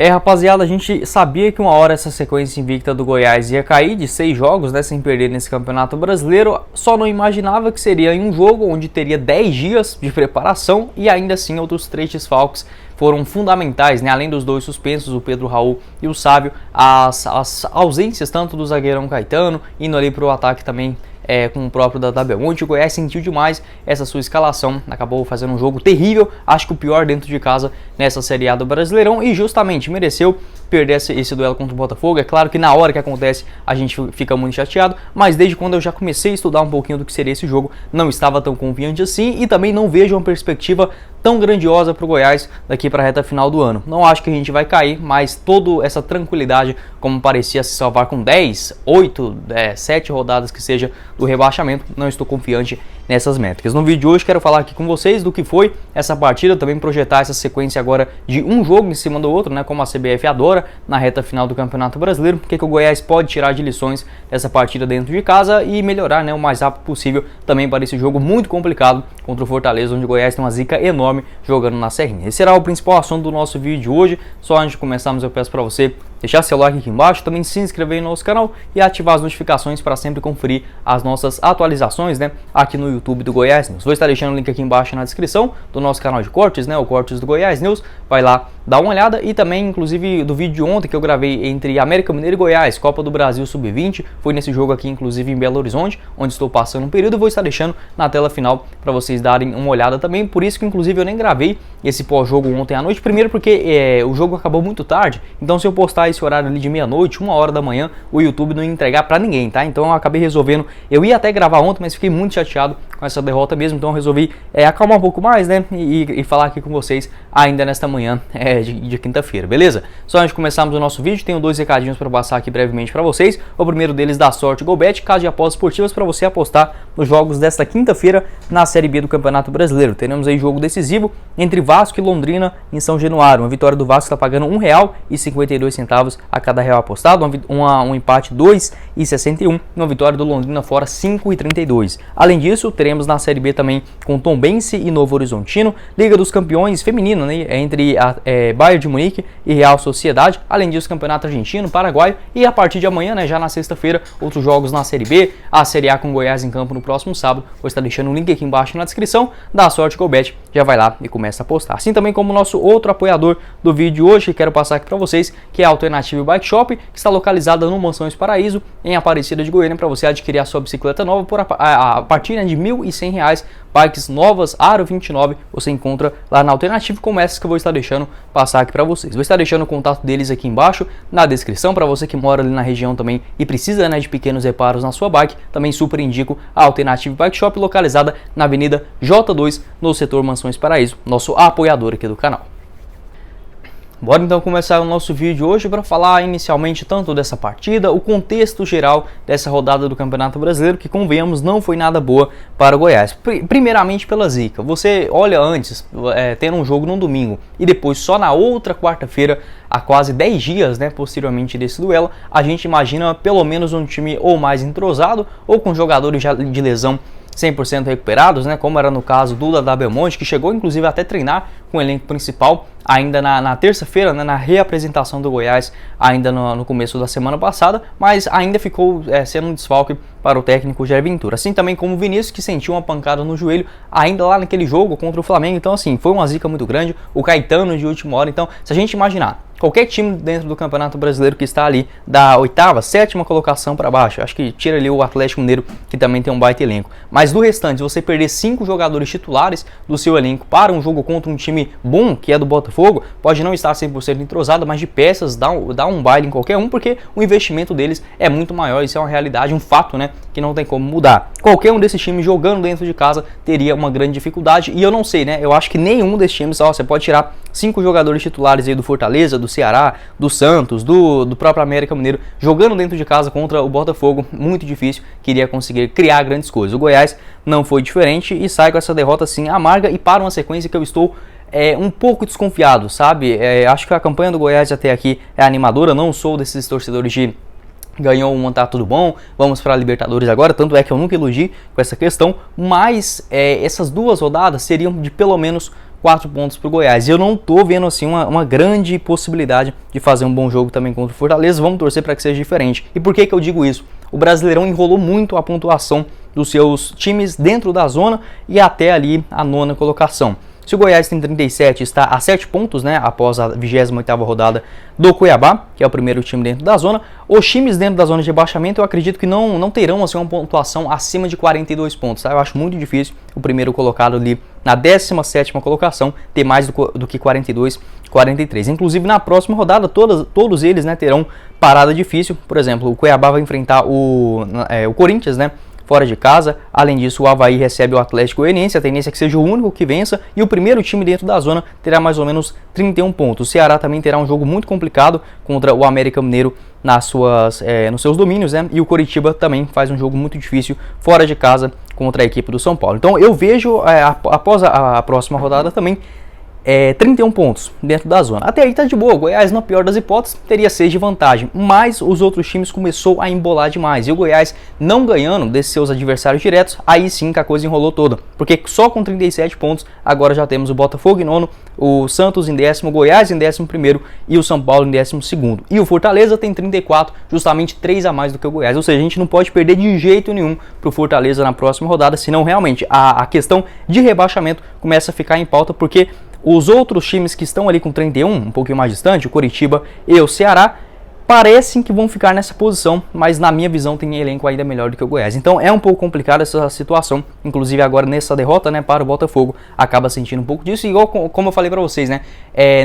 Rapaziada, a gente sabia que uma hora essa sequência invicta do Goiás ia cair de 6 jogos, né, sem perder nesse Campeonato Brasileiro, só não imaginava que seria em um jogo onde teria 10 dias de preparação e ainda assim outros 3 desfalques foram fundamentais, né? Além dos 2 suspensos, o Pedro Raul e o Sávio, as ausências tanto do zagueirão Caetano, indo ali para o ataque também com o próprio Dada Belmonte. O Goiás sentiu demais essa sua escalação, acabou fazendo um jogo terrível, acho que o pior dentro de casa nessa Série A do Brasileirão, e justamente mereceu perder esse duelo contra o Botafogo. É claro que na hora que acontece a gente fica muito chateado, mas desde quando eu já comecei a estudar um pouquinho do que seria esse jogo, não estava tão confiante assim e também não vejo uma perspectiva tão grandiosa para o Goiás daqui para a reta final do ano. Não acho que a gente vai cair, mas toda essa tranquilidade, como parecia se salvar com 10, 8, 7 rodadas que seja do rebaixamento, não estou confiante nessas métricas. No vídeo de hoje quero falar aqui com vocês do que foi essa partida, também projetar essa sequência agora de um jogo em cima do outro, né, como a CBF adora na reta final do Campeonato Brasileiro, porque o Goiás pode tirar de lições dessa partida dentro de casa e melhorar, né, o mais rápido possível também para esse jogo muito complicado contra o Fortaleza, onde o Goiás tem uma zica enorme jogando na Serrinha. Esse será o principal assunto do nosso vídeo de hoje. Só antes de começarmos eu peço para você deixar seu like aqui embaixo, também se inscrever no nosso canal e ativar as notificações para sempre conferir as nossas atualizações, né, aqui no YouTube do Goiás News. Vou estar deixando o link aqui embaixo na descrição do nosso canal de cortes, né, o Cortes do Goiás News. Vai lá, dá uma olhada, e também inclusive do vídeo de ontem que eu gravei entre América Mineiro e Goiás, Copa do Brasil Sub-20, foi nesse jogo aqui inclusive em Belo Horizonte, onde estou passando um período. Vou estar deixando na tela final para vocês darem uma olhada também, por isso que inclusive eu nem gravei esse pós-jogo ontem à noite, primeiro porque o jogo acabou muito tarde, então se eu postar esse horário ali de meia-noite, 1h da manhã, o YouTube não ia entregar pra ninguém, tá? Então eu acabei resolvendo, eu ia até gravar ontem, mas fiquei muito chateado com essa derrota mesmo, então eu resolvi acalmar um pouco mais, né, e falar aqui com vocês ainda nesta manhã de quinta-feira, beleza? Só antes de começarmos o nosso vídeo, tenho 2 recadinhos para passar aqui brevemente para vocês. O primeiro deles da Sorte GoBet, casa de apostas esportivas para você apostar nos jogos desta quinta-feira na Série B do Campeonato Brasileiro. Teremos aí jogo decisivo entre Vasco e Londrina em São Januário. Uma vitória do Vasco está pagando R$1,52 a cada real apostado, um empate R$2,61 e uma vitória do Londrina fora R$5,32. Além disso, teremos na Série B também com Tombense e Novo Horizontino, Liga dos Campeões feminino, né, entre Bayern de Munique e Real Sociedade. Além disso, Campeonato Argentino, Paraguaio, e a partir de amanhã, né, já na sexta-feira, outros jogos na Série B, a Série A com Goiás em campo no próximo sábado. Vou estar deixando o link aqui embaixo na descrição da Sorte GoBet, já vai lá e começa a apostar. Assim também como o nosso outro apoiador do vídeo de hoje, que quero passar aqui para vocês, que é a Alternative Bike Shop, que está localizada no Mansões Paraíso, em Aparecida de Goiânia, para você adquirir a sua bicicleta nova por a partir, né, de R$1.100. Bikes novas, Aro 29, você encontra lá na Alternative, como essas que eu vou estar deixando passar aqui para vocês. Vou estar deixando o contato deles aqui embaixo na descrição, para você que mora ali na região também e precisa, né, de pequenos reparos na sua bike. Também super indico a Alternative Bike Shop, localizada na Avenida J2, no setor Mansões Paraíso, nosso apoiador aqui do canal. Bora então começar o nosso vídeo hoje para falar inicialmente tanto dessa partida, o contexto geral dessa rodada do Campeonato Brasileiro, que convenhamos não foi nada boa para o Goiás. Primeiramente pela zica, você olha antes, tendo um jogo no domingo e depois só na outra quarta-feira, há quase 10 dias, né, posteriormente desse duelo, a gente imagina pelo menos um time ou mais entrosado ou com jogadores de lesão 100% recuperados, né, como era no caso do Dada Belmonte, que chegou inclusive até treinar com o elenco principal ainda na terça-feira, né, na reapresentação do Goiás, ainda no começo da semana passada, mas ainda ficou sendo um desfalque para o técnico Jair Ventura. Assim também como o Vinícius, que sentiu uma pancada no joelho ainda lá naquele jogo contra o Flamengo. Então assim, foi uma zica muito grande, o Caetano de última hora. Então, se a gente imaginar qualquer time dentro do Campeonato Brasileiro que está ali da 8ª, 7ª colocação para baixo, acho que tira ali o Atlético Mineiro, que também tem um baita elenco, mas do restante, você perder 5 jogadores titulares do seu elenco para um jogo contra um time bom, que é do Botafogo, pode não estar 100% entrosado, mas de peças dá um baile em qualquer um, porque o investimento deles é muito maior. Isso é uma realidade, um fato, né, que não tem como mudar. Qualquer um desses times jogando dentro de casa teria uma grande dificuldade, e eu não sei, né, eu acho que nenhum desses times, você pode tirar 5 jogadores titulares aí do Fortaleza, do Ceará, do Santos, do próprio América Mineiro, jogando dentro de casa contra o Botafogo, muito difícil que iria conseguir criar grandes coisas. O Goiás não foi diferente e sai com essa derrota assim amarga, e para uma sequência que eu estou um pouco desconfiado, sabe? Acho que a campanha do Goiás até aqui é animadora, não sou desses torcedores de ganhou um, tá tudo bom, vamos para a Libertadores agora, tanto é que eu nunca iludi com essa questão, mas essas 2 rodadas seriam de pelo menos 4 pontos para o Goiás. E eu não tô vendo assim uma grande possibilidade de fazer um bom jogo também contra o Fortaleza. Vamos torcer para que seja diferente. E por que eu digo isso? O Brasileirão enrolou muito a pontuação dos seus times dentro da zona e até ali a 9ª colocação. Se o Goiás tem 37, está a 7 pontos, né, após a 28ª rodada do Cuiabá, que é o primeiro time dentro da zona. Os times dentro da zona de rebaixamento eu acredito que não terão assim, uma pontuação acima de 42 pontos. Tá? Eu acho muito difícil o primeiro colocado ali na 17ª colocação ter mais do que 42, 43. Inclusive na próxima rodada todos eles, né, terão parada difícil. Por exemplo, o Cuiabá vai enfrentar o Corinthians, né, fora de casa. Além disso, o Avaí recebe o Atlético Goianiense, a tendência é que seja o único que vença, e o primeiro time dentro da zona terá mais ou menos 31 pontos. O Ceará também terá um jogo muito complicado contra o América Mineiro nos seus domínios, né? E o Coritiba também faz um jogo muito difícil fora de casa contra a equipe do São Paulo. Então eu vejo, após a próxima rodada também, 31 pontos dentro da zona. Até aí tá de boa. O Goiás, na pior das hipóteses, teria 6 de vantagem, mas os outros times começou a embolar demais. E o Goiás não ganhando desses seus adversários diretos, aí sim que a coisa enrolou toda. Porque só com 37 pontos, agora já temos o Botafogo em 9º, o Santos em 10º, o Goiás em 11º e o São Paulo em 12º. E o Fortaleza tem 34, justamente 3 a mais do que o Goiás. Ou seja, a gente não pode perder de jeito nenhum pro Fortaleza na próxima rodada, senão realmente a questão de rebaixamento começa a ficar em pauta, porque os outros times que estão ali com 31, um pouquinho mais distante, o Coritiba e o Ceará, parecem que vão ficar nessa posição, mas na minha visão tem elenco ainda melhor do que o Goiás. Então é um pouco complicada essa situação, inclusive agora nessa derrota, né, para o Botafogo, acaba sentindo um pouco disso, igual como eu falei para vocês, né,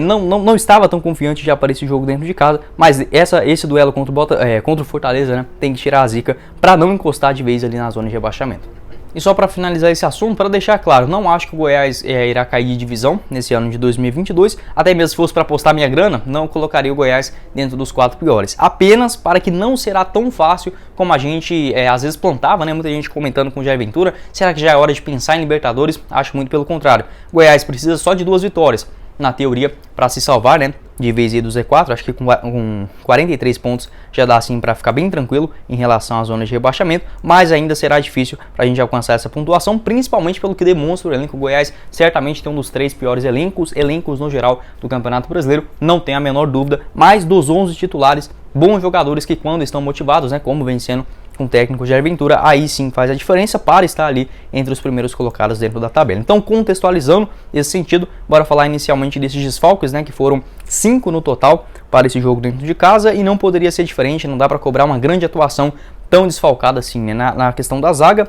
não estava tão confiante já para esse jogo dentro de casa, mas esse duelo contra o Fortaleza, né, tem que tirar a zica para não encostar de vez ali na zona de rebaixamento. E só para finalizar esse assunto, para deixar claro, não acho que o Goiás irá cair de divisão nesse ano de 2022, até mesmo se fosse para apostar minha grana, não colocaria o Goiás dentro dos 4 piores, apenas para que não será tão fácil como a gente às vezes plantava, né? Muita gente comentando com o Jair Ventura, será que já é hora de pensar em Libertadores? Acho muito pelo contrário, o Goiás precisa só de 2 vitórias, na teoria, para se salvar, né, de vez do Z4, acho que com 43 pontos já dá assim para ficar bem tranquilo em relação à zona de rebaixamento, mas ainda será difícil para a gente alcançar essa pontuação, principalmente pelo que demonstra o elenco. O Goiás certamente tem um dos 3 piores elencos no geral do Campeonato Brasileiro, não tem a menor dúvida, mas dos 11 titulares, bons jogadores que quando estão motivados, né, como vencendo com o técnico Jair Ventura, aí sim faz a diferença para estar ali entre os primeiros colocados dentro da tabela. Então, contextualizando esse sentido, bora falar inicialmente desses desfalques, né, que foram 5 no total para esse jogo dentro de casa, e não poderia ser diferente, não dá para cobrar uma grande atuação tão desfalcada assim, né, na questão da zaga.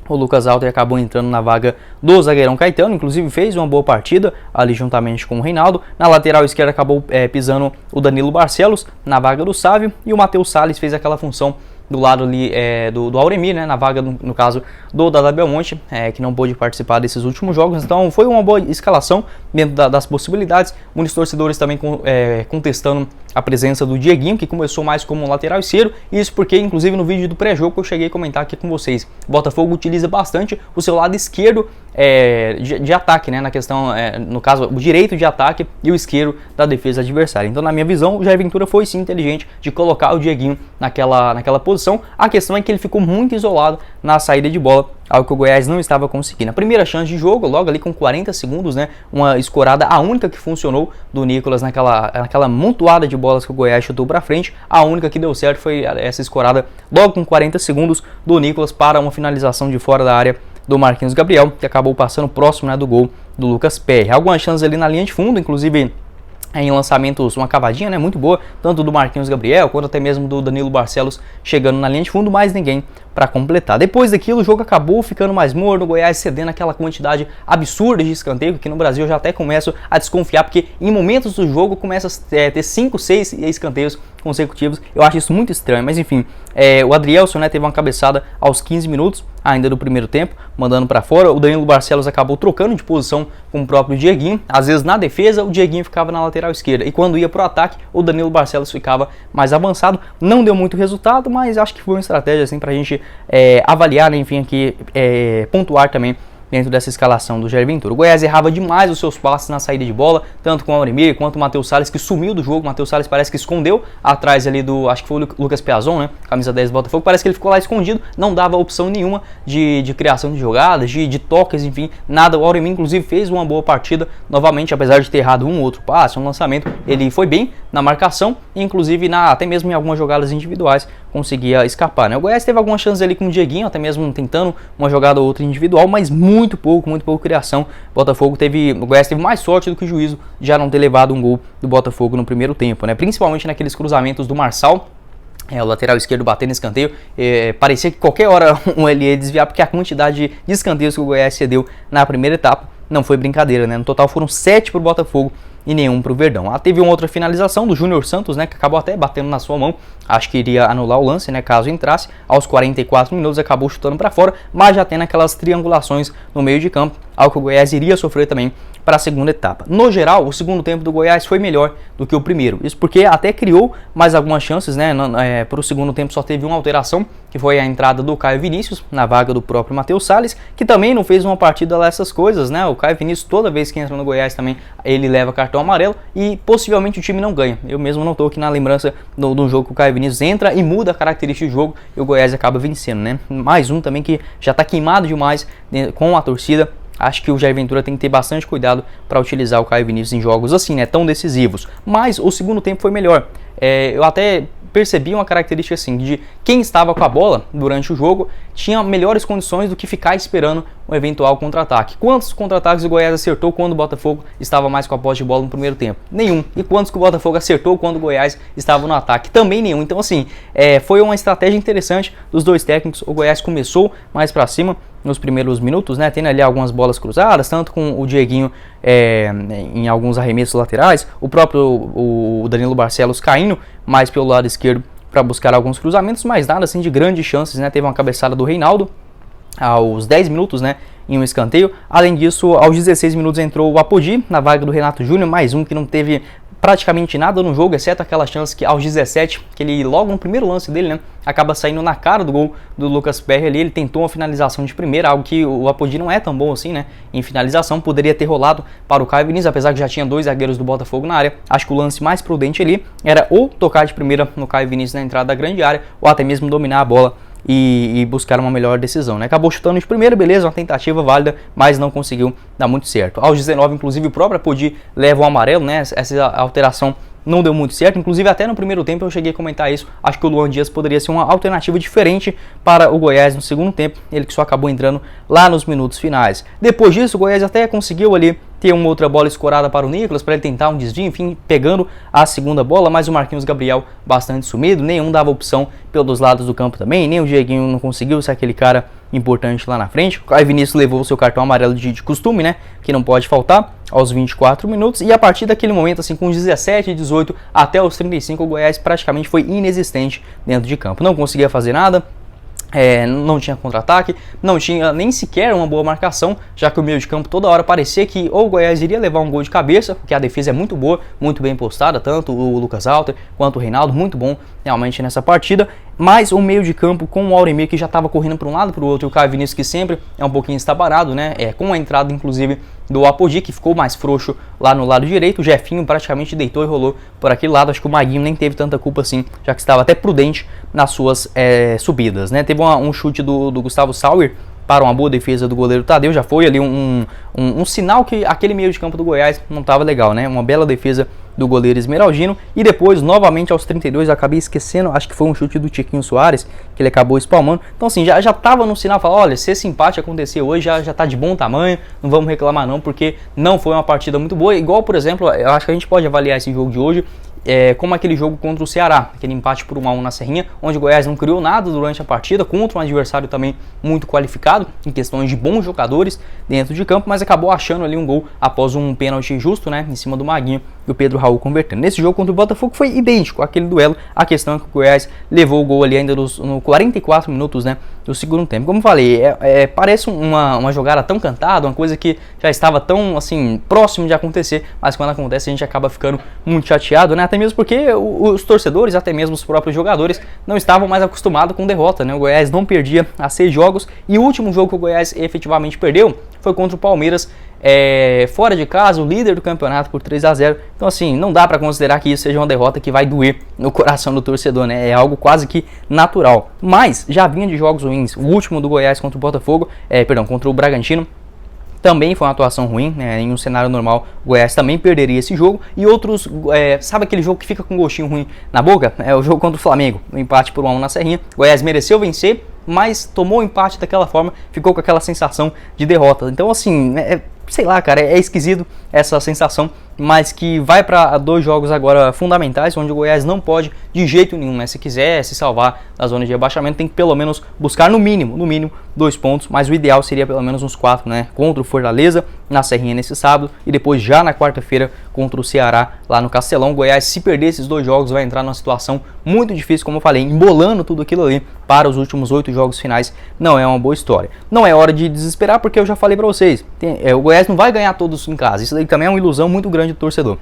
O Lucas Alter acabou entrando na vaga do zagueirão Caetano, inclusive fez uma boa partida ali juntamente com o Reinaldo. Na lateral esquerda acabou pisando o Danilo Barcelos na vaga do Sávio, e o Matheus Salles fez aquela função do lado ali do Auremir, né, na vaga, no caso, do Dada Belmonte, que não pôde participar desses últimos jogos. Então foi uma boa escalação dentro das possibilidades. Muitos torcedores também contestando a presença do Dieguinho, que começou mais como um lateral esquerdo. Isso porque, inclusive, no vídeo do pré-jogo que eu cheguei a comentar aqui com vocês, o Botafogo utiliza bastante o seu lado esquerdo de ataque, né, na questão, no caso, o direito de ataque e o esquerdo da defesa adversária. Então, na minha visão, o Jair Ventura foi sim inteligente de colocar o Dieguinho naquela posição. A questão é que ele ficou muito isolado na saída de bola, algo que o Goiás não estava conseguindo. A primeira chance de jogo, logo ali com 40 segundos, né, uma escorada, a única que funcionou do Nicolas naquela montoada de bolas que o Goiás chutou para frente, a única que deu certo foi essa escorada logo com 40 segundos do Nicolas para uma finalização de fora da área do Marquinhos Gabriel, que acabou passando próximo, né, do gol do Lucas Perry. Algumas chances ali na linha de fundo, inclusive em lançamentos, uma cavadinha, né, muito boa, tanto do Marquinhos Gabriel quanto até mesmo do Danilo Barcelos chegando na linha de fundo, mas ninguém para completar. Depois daquilo, o jogo acabou ficando mais morno, o Goiás cedendo aquela quantidade absurda de escanteio, que no Brasil eu já até começo a desconfiar, porque em momentos do jogo começa a ter 5, 6 escanteios consecutivos. Eu acho isso muito estranho, mas enfim, o Adrielson, né, teve uma cabeçada aos 15 minutos ainda do primeiro tempo, mandando para fora. O Danilo Barcelos acabou trocando de posição com o próprio Dieguinho. Às vezes na defesa o Dieguinho ficava na lateral esquerda, e quando ia pro ataque o Danilo Barcelos ficava mais avançado. Não deu muito resultado, mas acho que foi uma estratégia assim pra gente avaliar, né, enfim, aqui pontuar também dentro dessa escalação do Jair Ventura. O Goiás errava demais os seus passes na saída de bola, tanto com o Auremir quanto o Matheus Salles, que sumiu do jogo. O Matheus Salles parece que escondeu atrás ali do, acho que foi o Lucas Piazon, né, camisa 10 do Botafogo, parece que ele ficou lá escondido, não dava opção nenhuma de criação de jogadas, de toques, enfim, nada. O Auremir inclusive fez uma boa partida, novamente, apesar de ter errado um outro passe, um lançamento, ele foi bem na marcação, inclusive até mesmo em algumas jogadas individuais conseguia escapar, né? O Goiás teve algumas chances ali com o Dieguinho, até mesmo tentando uma jogada ou outra individual, mas muito pouco criação. O Goiás teve mais sorte do que juízo de já não ter levado um gol do Botafogo no primeiro tempo, né? Principalmente naqueles cruzamentos do Marçal, o lateral esquerdo batendo escanteio, parecia que qualquer hora ele ia desviar, porque a quantidade de escanteios que o Goiás cedeu na primeira etapa não foi brincadeira, né? No total foram 7 para o Botafogo e nenhum para o Verdão. Teve uma outra finalização do Júnior Santos, né, que acabou até batendo na sua mão, acho que iria anular o lance, né, caso entrasse. Aos 44 minutos acabou chutando para fora, mas já tendo aquelas triangulações no meio de campo, algo que o Goiás iria sofrer também para a segunda etapa. No geral, o segundo tempo do Goiás foi melhor do que o primeiro, isso porque até criou mais algumas chances, né? Para o segundo tempo só teve uma alteração, que foi a entrada do Caio Vinícius na vaga do próprio Matheus Salles, que também não fez uma partida lá essas coisas, né? O Caio Vinícius, toda vez que entra no Goiás também, ele leva cartão amarelo e possivelmente o time não ganha. Eu mesmo não estou aqui na lembrança do jogo que o Caio Vinícius entra e muda a característica do jogo e o Goiás acaba vencendo, né? Mais um também que já está queimado demais com a torcida. Acho que o Jair Ventura tem que ter bastante cuidado para utilizar o Caio Vinícius em jogos assim, né, tão decisivos. Mas o segundo tempo foi melhor. Eu até percebi uma característica assim, de quem estava com a bola durante o jogo tinha melhores condições do que ficar esperando um eventual contra-ataque. Quantos contra-ataques o Goiás acertou quando o Botafogo estava mais com a posse de bola no primeiro tempo? Nenhum. E quantos que o Botafogo acertou quando o Goiás estava no ataque? Também nenhum. Então assim, foi uma estratégia interessante dos dois técnicos. O Goiás começou mais para cima nos primeiros minutos, né, tendo ali algumas bolas cruzadas, tanto com o Dieguinho em alguns arremessos laterais, o próprio o Danilo Barcelos caindo mais pelo lado esquerdo para buscar alguns cruzamentos, mas nada assim de grandes chances, né? Teve uma cabeçada do Reinaldo aos 10 minutos, né, em um escanteio. Além disso, aos 16 minutos entrou o Apodi na vaga do Renato Júnior, mais um que não teve praticamente nada no jogo, exceto aquela chance que aos 17, que ele logo no primeiro lance dele, né, acaba saindo na cara do gol do Lucas Perry ali. Ele tentou uma finalização de primeira, algo que o Apodi não é tão bom assim, né, em finalização, poderia ter rolado para o Caio Vinícius, apesar que já tinha dois zagueiros do Botafogo na área. Acho que o lance mais prudente ali era ou tocar de primeira no Caio Vinícius na entrada da grande área, ou até mesmo dominar a bola e buscar uma melhor decisão, né? Acabou chutando de primeira, beleza, uma tentativa válida, mas não conseguiu dar muito certo. Aos 19, inclusive, o próprio Apodi leva o amarelo, né? Essa alteração não deu muito certo, inclusive até no primeiro tempo eu cheguei a comentar isso. Acho que o Luan Dias poderia ser uma alternativa diferente para o Goiás no segundo tempo, ele que só acabou entrando lá nos minutos finais. Depois disso, o Goiás até conseguiu ali ter uma outra bola escorada para o Nicolas, para ele tentar um desvio, enfim, pegando a segunda bola, mas o Marquinhos Gabriel bastante sumido, nenhum dava opção pelos lados do campo também, nem o Dieguinho não conseguiu ser aquele cara importante lá na frente. O Caio Vinícius levou o seu cartão amarelo de costume, né, que não pode faltar, aos 24 minutos, e a partir daquele momento, assim, com 17, 18 até os 35, o Goiás praticamente foi inexistente dentro de campo, não conseguia fazer nada. Não tinha contra-ataque, não tinha nem sequer uma boa marcação, já que o meio de campo toda hora parecia que ou o Goiás iria levar um gol de cabeça, porque a defesa é muito boa, muito bem postada, tanto o Lucas Alter quanto o Reinaldo, muito bom realmente nessa partida, mas o meio de campo com o Auremir, que já estava correndo para um lado para o outro, e o Caio Vinícius, que sempre é um pouquinho estabanado, né, com a entrada inclusive do Apodi, que ficou mais frouxo lá no lado direito. O Jefinho praticamente deitou e rolou por aquele lado. Acho que o Maguinho nem teve tanta culpa assim, já que estava até prudente nas suas subidas, né? Teve um chute do Gustavo Sauer para uma boa defesa do goleiro Tadeu, já foi ali um sinal que aquele meio de campo do Goiás não estava legal, né? Uma bela defesa do goleiro Esmeraldino, e depois, novamente aos 32, eu acabei esquecendo, acho que foi um chute do Tiquinho Soares, que ele acabou espalmando. Então assim, já estava no sinal, falar, olha, se esse empate acontecer hoje, já tá de bom tamanho, não vamos reclamar não, porque não foi uma partida muito boa. Igual, por exemplo, eu acho que a gente pode avaliar esse jogo de hoje como aquele jogo contra o Ceará, aquele empate por 1-1 na Serrinha, onde o Goiás não criou nada durante a partida, contra um adversário também muito qualificado, em questões de bons jogadores dentro de campo, mas acabou achando ali um gol após um pênalti justo, né, em cima do Maguinho, e o Pedro Raul convertendo. Nesse jogo contra o Botafogo foi idêntico àquele duelo, a questão é que o Goiás levou o gol ali ainda no 44 minutos, né, do segundo tempo. Como falei, parece uma jogada tão cantada, uma coisa que já estava tão, assim, próximo de acontecer, mas quando acontece a gente acaba ficando muito chateado, né. Até mesmo porque os torcedores, até mesmo os próprios jogadores, não estavam mais acostumados com derrota, né? O Goiás não perdia há 6 jogos e o último jogo que o Goiás efetivamente perdeu foi contra o Palmeiras, fora de casa, o líder do campeonato, por 3-0. Então assim, não dá para considerar que isso seja uma derrota que vai doer no coração do torcedor, né? É algo quase que natural. Mas já vinha de jogos ruins. O último do Goiás contra o Botafogo, contra o Bragantino, também foi uma atuação ruim, né? Em um cenário normal o Goiás também perderia esse jogo. E outros, sabe aquele jogo que fica com um gostinho ruim na boca? É o jogo contra o Flamengo, o empate por 1-1 na Serrinha. O Goiás mereceu vencer, mas tomou o empate daquela forma, ficou com aquela sensação de derrota. Então assim, sei lá, cara, é esquisito essa sensação, mas que vai para 2 jogos agora fundamentais, onde o Goiás não pode de jeito nenhum, né? Se quiser se salvar da zona de rebaixamento, tem que pelo menos buscar no mínimo 2 pontos, mas o ideal seria pelo menos uns 4, né? Contra o Fortaleza, na Serrinha nesse sábado, e depois já na quarta-feira contra o Ceará, lá no Castelão. O Goiás, se perder esses 2 jogos, vai entrar numa situação muito difícil, como eu falei, embolando tudo aquilo ali para os últimos 8 jogos finais. Não é uma boa história. Não é hora de desesperar, porque eu já falei para vocês, o Goiás não vai ganhar todos em casa. Isso daí também é uma ilusão muito grande do torcedor.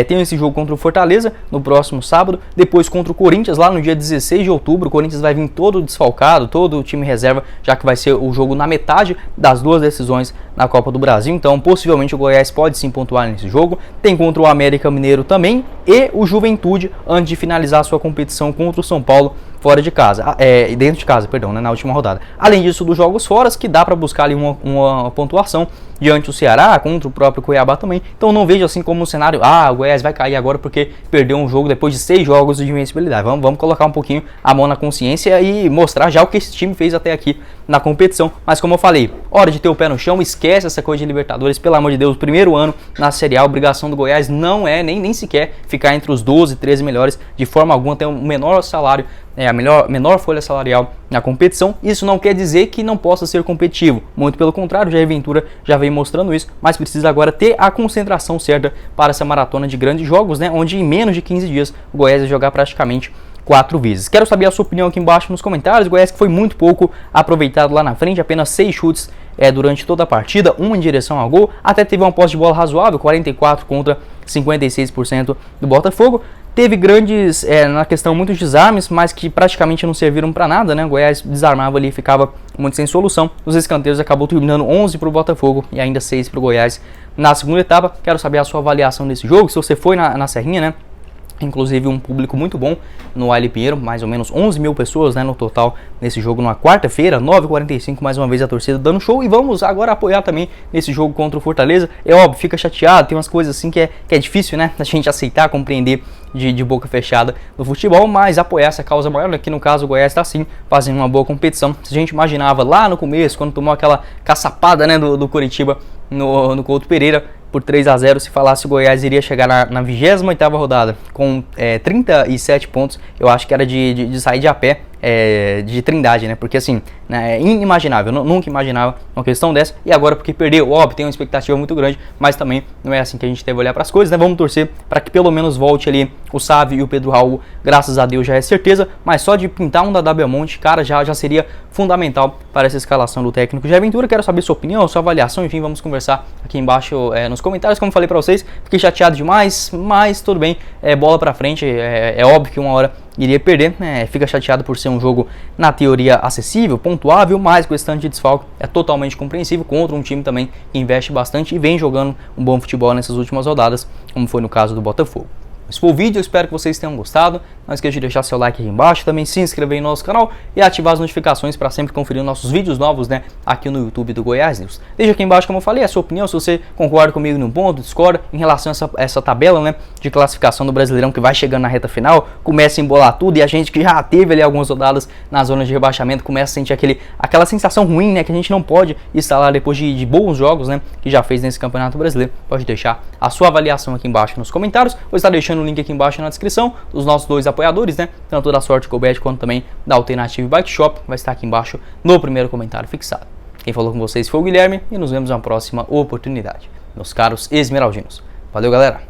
Tem esse jogo contra o Fortaleza no próximo sábado, depois contra o Corinthians lá no dia 16 de outubro. O Corinthians vai vir todo desfalcado, todo o time reserva, já que vai ser o jogo na metade das 2 decisões na Copa do Brasil. Então possivelmente o Goiás pode sim pontuar nesse jogo. Tem contra o América Mineiro também e o Juventude antes de finalizar a sua competição contra o São Paulo fora de casa, dentro de casa, perdão, né, na última rodada. Além disso, dos jogos fora, que dá para buscar ali uma pontuação diante do Ceará, contra o próprio Cuiabá também. Então não vejo assim como um cenário, o Goiás vai cair agora porque perdeu um jogo depois de 6 jogos de invencibilidade. Vamos colocar um pouquinho a mão na consciência e mostrar já o que esse time fez até aqui na competição. Mas como eu falei, hora de ter o pé no chão, esquece essa coisa de Libertadores, pelo amor de Deus. Primeiro ano na Série A, a obrigação do Goiás não é nem sequer ficar entre os 12, 13 melhores, de forma alguma, ter um menor salário, a menor folha salarial na competição. Isso não quer dizer que não possa ser competitivo, muito pelo contrário, Jair Ventura já vem mostrando isso, mas precisa agora ter a concentração certa para essa maratona de grandes jogos, né, onde em menos de 15 dias o Goiás vai jogar praticamente 4 vezes. Quero saber a sua opinião aqui embaixo nos comentários. O Goiás que foi muito pouco aproveitado lá na frente, apenas 6 chutes durante toda a partida, 1 em direção ao gol, até teve uma posse de bola razoável, 44 contra 56% do Botafogo. Teve grandes, na questão, muitos desarmes, mas que praticamente não serviram para nada, né? O Goiás desarmava ali e ficava muito sem solução. Os escanteios acabou terminando 11 para o Botafogo e ainda 6 para o Goiás na segunda etapa. Quero saber a sua avaliação desse jogo, se você foi na Serrinha, né? Inclusive um público muito bom no Aile Pinheiro, mais ou menos 11 mil pessoas, né, no total nesse jogo na quarta-feira, 9h45, mais uma vez a torcida dando show. E vamos agora apoiar também nesse jogo contra o Fortaleza. É óbvio, fica chateado, tem umas coisas assim que é difícil, né, a gente aceitar, compreender de boca fechada no futebol, mas apoiar essa causa maior, aqui no caso o Goiás está sim fazendo uma boa competição. Se a gente imaginava lá no começo, quando tomou aquela caçapada, né, do Coritiba no Couto Pereira por 3-0, se falasse o Goiás iria chegar na 28ª rodada com 37 pontos, eu acho que era de sair de a pé, de Trindade, né? Porque assim, né, é inimaginável, nunca imaginava uma questão dessa. E agora porque perdeu, óbvio, tem uma expectativa muito grande, mas também não é assim que a gente deve olhar para as coisas, né? Vamos torcer para que pelo menos volte ali o Sávio e o Pedro Raul, graças a Deus já é certeza, mas só de pintar um da Belmonte, cara, já seria fundamental para essa escalação do técnico Jair Ventura. Quero saber sua opinião, sua avaliação, enfim, vamos conversar aqui embaixo nos comentários. Como falei para vocês, fiquei chateado demais, mas tudo bem, bola para frente, é óbvio que uma hora iria perder, fica chateado por ser um jogo na teoria acessível, pontuável, mas com esse tanto de desfalque é totalmente compreensível contra um time também que investe bastante e vem jogando um bom futebol nessas últimas rodadas, como foi no caso do Botafogo. Esse foi o vídeo, eu espero que vocês tenham gostado. Não esqueça de deixar seu like aqui embaixo, também se inscrever no nosso canal e ativar as notificações para sempre conferir nossos vídeos novos, né, aqui no YouTube do Goiás News. Deixa aqui embaixo, como eu falei, a sua opinião, se você concorda comigo num ponto, discorda em relação a essa tabela, né, de classificação do Brasileirão que vai chegando na reta final, começa a embolar tudo e a gente que já teve ali algumas rodadas na zona de rebaixamento começa a sentir aquela sensação ruim, né, que a gente não pode instalar depois de bons jogos, né, que já fez nesse Campeonato Brasileiro. Pode deixar a sua avaliação aqui embaixo nos comentários, vou estar deixando o link aqui embaixo na descrição dos nossos 2 apoiadores, né? Tanto da Sorte Cobet quanto também da Alternative Bike Shop, vai estar aqui embaixo no primeiro comentário fixado. Quem falou com vocês foi o Guilherme e nos vemos na próxima oportunidade, meus caros esmeraldinos. Valeu, galera!